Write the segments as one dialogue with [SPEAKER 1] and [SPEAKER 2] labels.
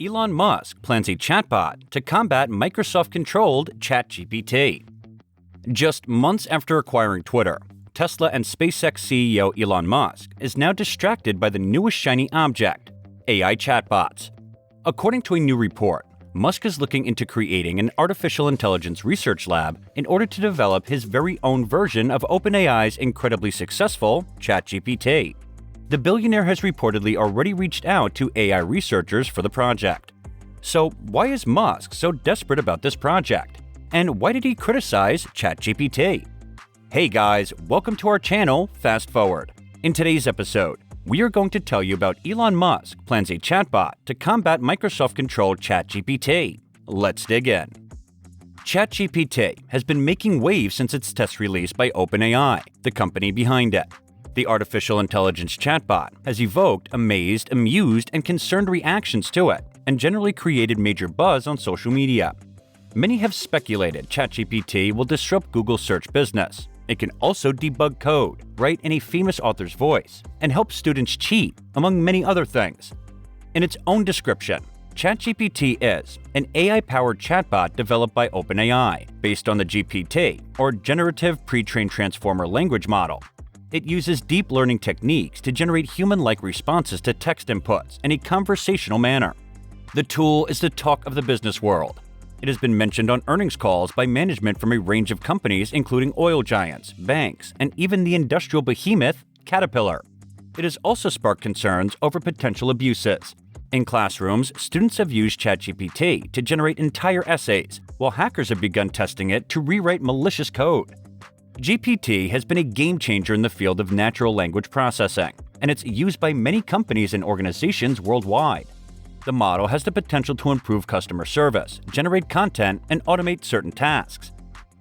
[SPEAKER 1] Elon Musk plans a chatbot to combat Microsoft-controlled ChatGPT. Just months after acquiring Twitter, Tesla and SpaceX CEO Elon Musk is now distracted by the newest shiny object, AI chatbots. According to a new report, Musk is looking into creating an artificial intelligence research lab in order to develop his very own version of OpenAI's incredibly successful ChatGPT. The billionaire has reportedly already reached out to AI researchers for the project. So why is Musk so desperate about this project? And why did he criticize ChatGPT? Hey guys, welcome to our channel, Fast Forward. In today's episode, we are going to tell you about Elon Musk plans a chatbot to combat Microsoft-controlled ChatGPT. Let's dig in. ChatGPT has been making waves since its test release by OpenAI, the company behind it. The artificial intelligence chatbot has evoked amazed, amused, and concerned reactions to it, and generally created major buzz on social media. Many have speculated ChatGPT will disrupt Google's search business. It can also debug code, write in a famous author's voice, and help students cheat, among many other things. In its own description, ChatGPT is an AI-powered chatbot developed by OpenAI, based on the GPT, or Generative Pre-trained Transformer Language Model. It uses deep learning techniques to generate human-like responses to text inputs in a conversational manner. The tool is the talk of the business world. It has been mentioned on earnings calls by management from a range of companies including oil giants, banks, and even the industrial behemoth, Caterpillar. It has also sparked concerns over potential abuses. In classrooms, students have used ChatGPT to generate entire essays, while hackers have begun testing it to rewrite malicious code. GPT has been a game-changer in the field of natural language processing, and it's used by many companies and organizations worldwide. The model has the potential to improve customer service, generate content, and automate certain tasks.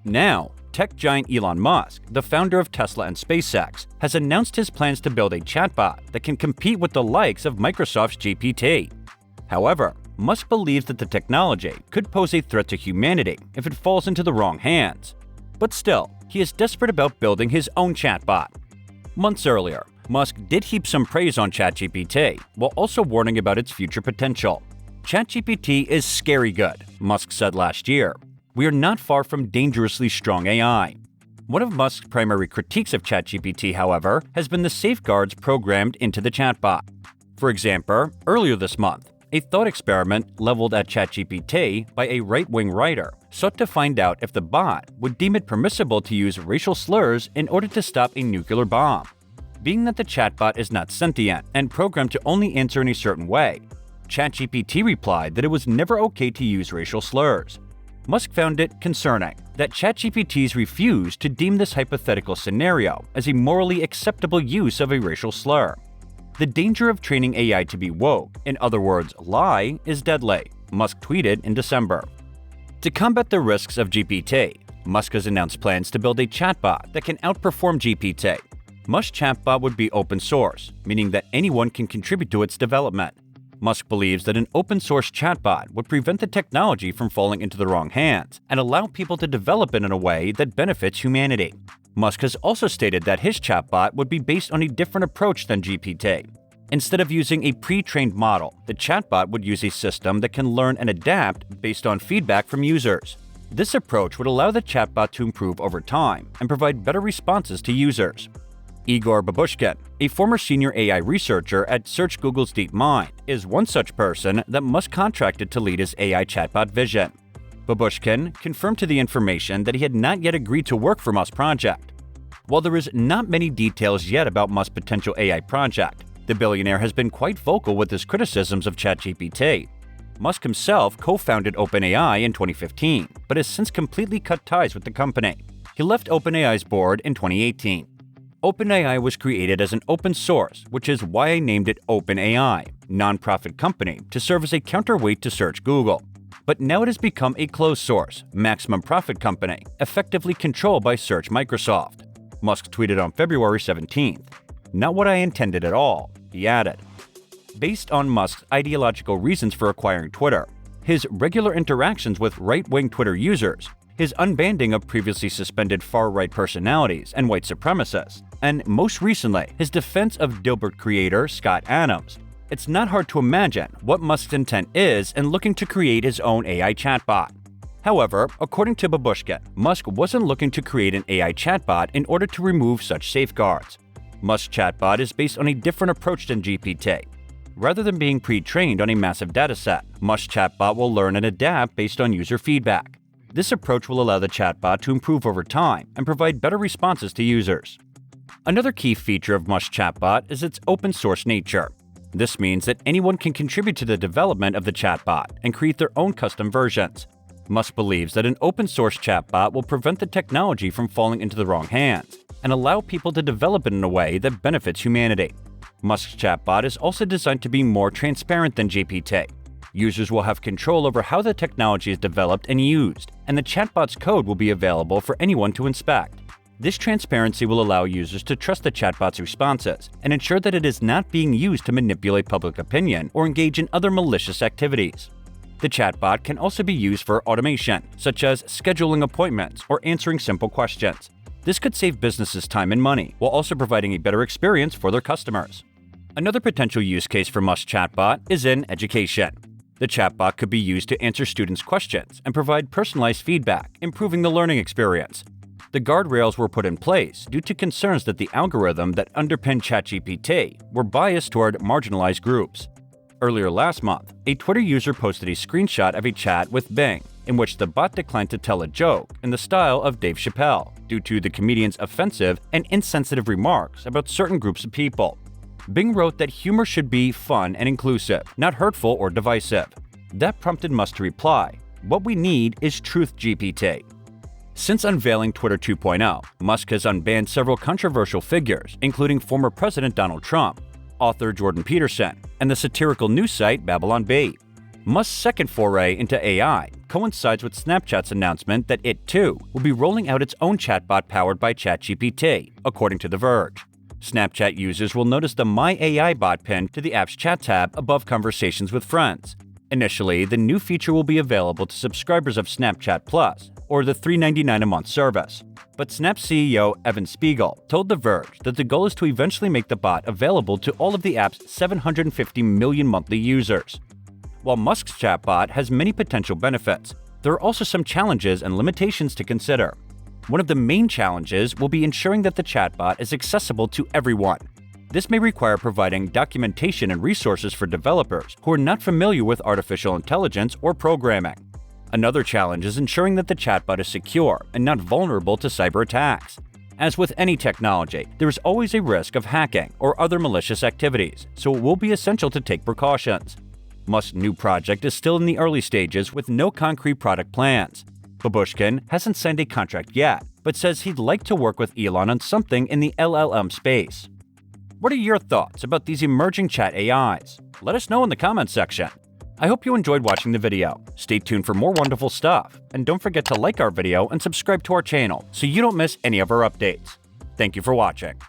[SPEAKER 1] Now, tech giant Elon Musk, the founder of Tesla and SpaceX, has announced his plans to build a chatbot that can compete with the likes of Microsoft's GPT. However, Musk believes that the technology could pose a threat to humanity if it falls into the wrong hands. But still, he is desperate about building his own chatbot. Months earlier, Musk did heap some praise on ChatGPT, while also warning about its future potential. ChatGPT is scary good, Musk said last year. We are not far from dangerously strong AI. One of Musk's primary critiques of ChatGPT, however, has been the safeguards programmed into the chatbot. For example, earlier this month, a thought experiment leveled at ChatGPT by a right-wing writer sought to find out if the bot would deem it permissible to use racial slurs in order to stop a nuclear bomb. Being that the chatbot is not sentient and programmed to only answer in a certain way, ChatGPT replied that it was never okay to use racial slurs. Musk found it concerning that ChatGPT's refused to deem this hypothetical scenario as a morally acceptable use of a racial slur. The danger of training AI to be woke, in other words, lie, is deadly, Musk tweeted in December. To combat the risks of GPT, Musk has announced plans to build a chatbot that can outperform GPT. Musk's chatbot would be open source, meaning that anyone can contribute to its development. Musk believes that an open-source chatbot would prevent the technology from falling into the wrong hands and allow people to develop it in a way that benefits humanity. Musk has also stated that his chatbot would be based on a different approach than GPT. Instead of using a pre-trained model, the chatbot would use a system that can learn and adapt based on feedback from users. This approach would allow the chatbot to improve over time and provide better responses to users. Igor Babushkin, a former senior AI researcher at Search Google's DeepMind, is one such person that Musk contracted to lead his AI chatbot vision. Babushkin confirmed to the information that he had not yet agreed to work for Musk's project. While there is not many details yet about Musk's potential AI project, the billionaire has been quite vocal with his criticisms of ChatGPT. Musk himself co-founded OpenAI in 2015, but has since completely cut ties with the company. He left OpenAI's board in 2018. OpenAI was created as an open source, which is why I named it OpenAI, nonprofit company, to serve as a counterweight to Search Google. But now it has become a closed source, maximum profit company, effectively controlled by Search Microsoft. Musk tweeted on February 17th, "Not what I intended at all," he added. Based on Musk's ideological reasons for acquiring Twitter, his regular interactions with right-wing Twitter users, his unbanning of previously suspended far-right personalities and white supremacists, and most recently, his defense of Dilbert creator Scott Adams, It's not hard to imagine what Musk's intent is in looking to create his own AI chatbot. However, according to Babushkin, Musk wasn't looking to create an AI chatbot in order to remove such safeguards. Musk's chatbot is based on a different approach than GPT. Rather than being pre-trained on a massive dataset, Musk's chatbot will learn and adapt based on user feedback. This approach will allow the chatbot to improve over time and provide better responses to users. Another key feature of Musk's chatbot is its open-source nature. This means that anyone can contribute to the development of the chatbot and create their own custom versions. Musk believes that an open-source chatbot will prevent the technology from falling into the wrong hands and allow people to develop it in a way that benefits humanity. Musk's chatbot is also designed to be more transparent than GPT. Users will have control over how the technology is developed and used, and the chatbot's code will be available for anyone to inspect. This transparency will allow users to trust the chatbot's responses and ensure that it is not being used to manipulate public opinion or engage in other malicious activities. The chatbot can also be used for automation, such as scheduling appointments or answering simple questions. This could save businesses time and money, while also providing a better experience for their customers. Another potential use case for Musk's chatbot is in education. The chatbot could be used to answer students' questions and provide personalized feedback, improving the learning experience. The guardrails were put in place due to concerns that the algorithm that underpinned ChatGPT were biased toward marginalized groups. Earlier last month, a Twitter user posted a screenshot of a chat with Bing, in which the bot declined to tell a joke in the style of Dave Chappelle due to the comedian's offensive and insensitive remarks about certain groups of people. Bing wrote that humor should be fun and inclusive, not hurtful or divisive. That prompted Musk to reply, "What we need is Truth GPT." Since unveiling Twitter 2.0, Musk has unbanned several controversial figures, including former President Donald Trump, author Jordan Peterson, and the satirical news site Babylon Bee. Musk's second foray into AI coincides with Snapchat's announcement that it, too, will be rolling out its own chatbot powered by ChatGPT, according to The Verge. Snapchat users will notice the My AI bot pinned to the app's chat tab above conversations with friends. Initially, the new feature will be available to subscribers of Snapchat Plus, or the $3.99 a month service. But Snap CEO Evan Spiegel told The Verge that the goal is to eventually make the bot available to all of the app's 750 million monthly users. While Musk's chatbot has many potential benefits, there are also some challenges and limitations to consider. One of the main challenges will be ensuring that the chatbot is accessible to everyone. This may require providing documentation and resources for developers who are not familiar with artificial intelligence or programming. Another challenge is ensuring that the chatbot is secure and not vulnerable to cyber attacks. As with any technology, there is always a risk of hacking or other malicious activities, so it will be essential to take precautions. Musk's new project is still in the early stages with no concrete product plans. Babushkin hasn't signed a contract yet, but says he'd like to work with Elon on something in the LLM space. What are your thoughts about these emerging chat AIs? Let us know in the comments section. I hope you enjoyed watching the video. Stay tuned for more wonderful stuff, and don't forget to like our video and subscribe to our channel so you don't miss any of our updates. Thank you for watching.